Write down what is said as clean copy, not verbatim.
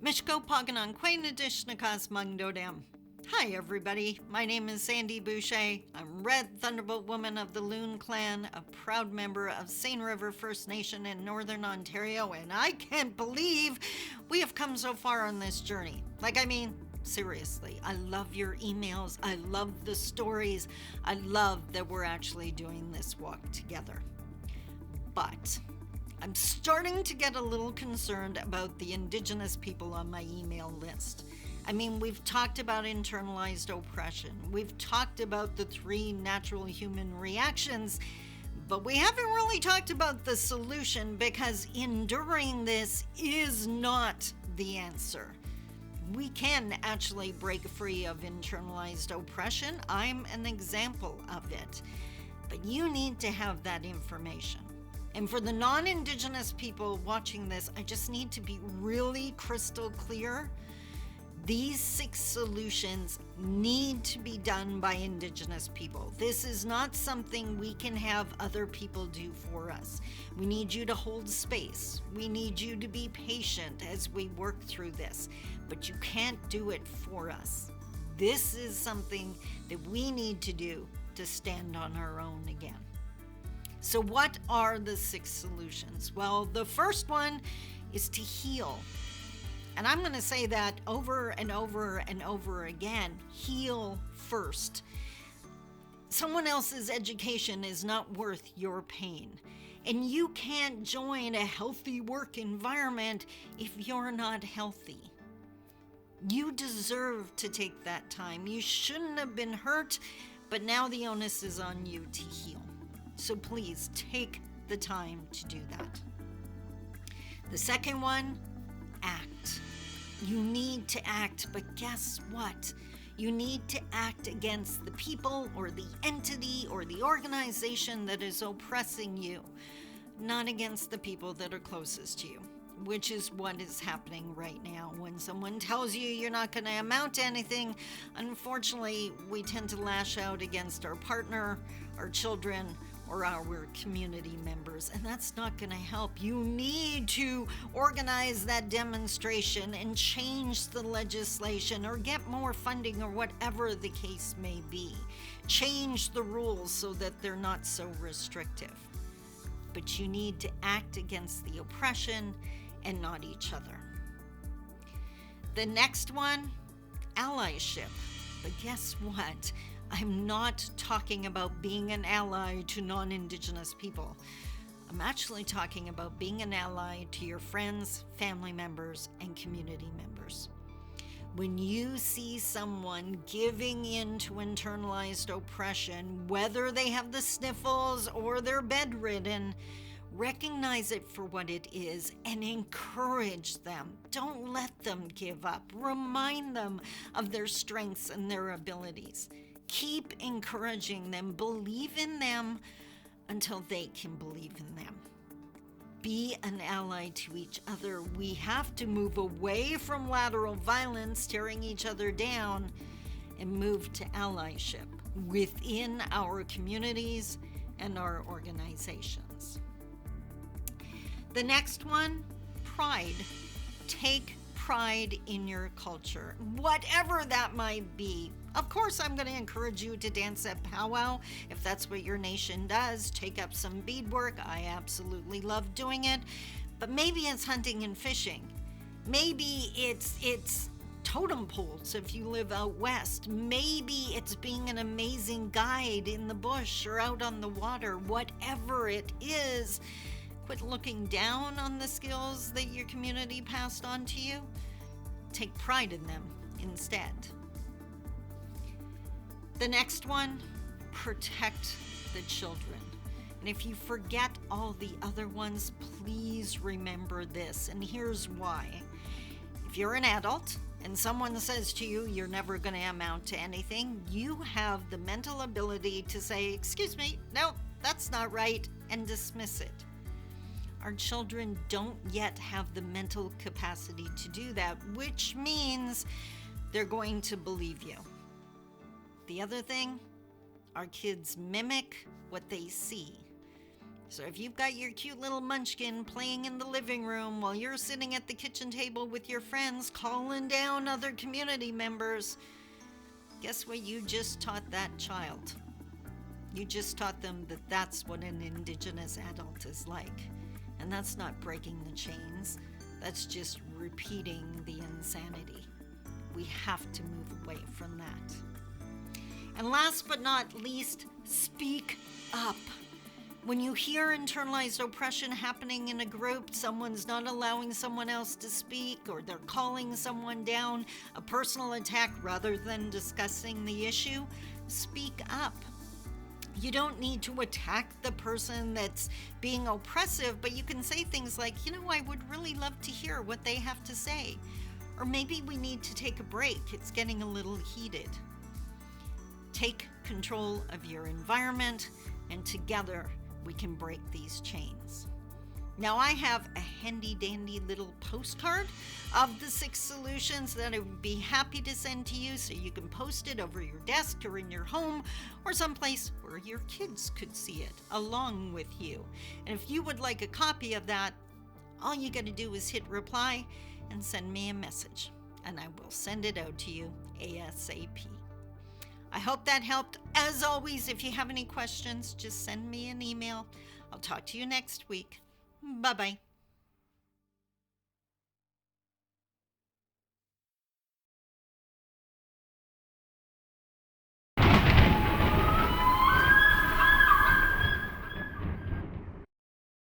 Mishko Paganan Quainadishnakas Mangdodam. Hi everybody, my name is Sandi Boucher. I'm Red Thunderbolt Woman of the Loon Clan, a proud member of Seine River First Nation in Northern Ontario, and I can't believe we have come so far on this journey. Seriously, I love your emails, I love the stories, I love that we're actually doing this walk together. But I'm starting to get a little concerned about the Indigenous people on my email list. We've talked about internalized oppression. We've talked about the 3 natural human reactions, but we haven't really talked about the solution because enduring this is not the answer. We can actually break free of internalized oppression. I'm an example of it. But you need to have that information. And for the non-Indigenous people watching this, I just need to be really crystal clear. These 6 solutions need to be done by Indigenous people. This is not something we can have other people do for us. We need you to hold space. We need you to be patient as we work through this, but you can't do it for us. This is something that we need to do to stand on our own again. So what are the 6 solutions? Well, the first one is to heal. And I'm going to say that over and over and over again. Heal first. Someone else's education is not worth your pain. And you can't join a healthy work environment if you're not healthy. You deserve to take that time. You shouldn't have been hurt, but now the onus is on you to heal. So please take the time to do that. The second one, act. You need to act, but guess what? You need to act against the people or the entity or the organization that is oppressing you, not against the people that are closest to you, which is what is happening right now. When someone tells you you're not going to amount to anything, unfortunately, we tend to lash out against our partner, our children, or our community members, and that's not going to help. You need to organize that demonstration and change the legislation or get more funding or whatever the case may be. Change the rules so that they're not so restrictive. But you need to act against the oppression and not each other. The next one, allyship. But guess what? I'm not talking about being an ally to non-Indigenous people. I'm actually talking about being an ally to your friends, family members, and community members. When you see someone giving in to internalized oppression, whether they have the sniffles or they're bedridden, recognize it for what it is and encourage them. Don't let them give up. Remind them of their strengths and their abilities. Keep encouraging them. Believe in them until they can believe in them. Be an ally to each other. We have to move away from lateral violence, tearing each other down, and move to allyship within our communities and our organizations. The next one, pride. Take pride in your culture, whatever that might be. Of course, I'm going to encourage you to dance at powwow if that's what your nation does. Take up some beadwork. I absolutely love doing it. But maybe it's hunting and fishing. Maybe it's totem poles if you live out west. Maybe it's being an amazing guide in the bush or out on the water. Whatever it is, quit looking down on the skills that your community passed on to you. Take pride in them instead. The next one, protect the children. And if you forget all the other ones, please remember this. And here's why. If you're an adult and someone says to you, you're never going to amount to anything, you have the mental ability to say, excuse me, no, that's not right, and dismiss it. Our children don't yet have the mental capacity to do that, which means they're going to believe you. The other thing, our kids mimic what they see. So if you've got your cute little munchkin playing in the living room while you're sitting at the kitchen table with your friends calling down other community members, guess what you just taught that child? You just taught them that that's what an Indigenous adult is like. And that's not breaking the chains. That's just repeating the insanity. We have to move away from that. And last but not least, speak up. When you hear internalized oppression happening in a group, someone's not allowing someone else to speak, or they're calling someone down, a personal attack rather than discussing the issue, speak up. You don't need to attack the person that's being oppressive, but you can say things like, I would really love to hear what they have to say. Or maybe we need to take a break. It's getting a little heated. Take control of your environment, and together we can break these chains. Now, I have a handy-dandy little postcard of the 6 solutions that I would be happy to send to you, so you can post it over your desk or in your home or someplace where your kids could see it along with you. And if you would like a copy of that, all you got to do is hit reply and send me a message, and I will send it out to you ASAP. I hope that helped. As always, if you have any questions, just send me an email. I'll talk to you next week. Bye-bye.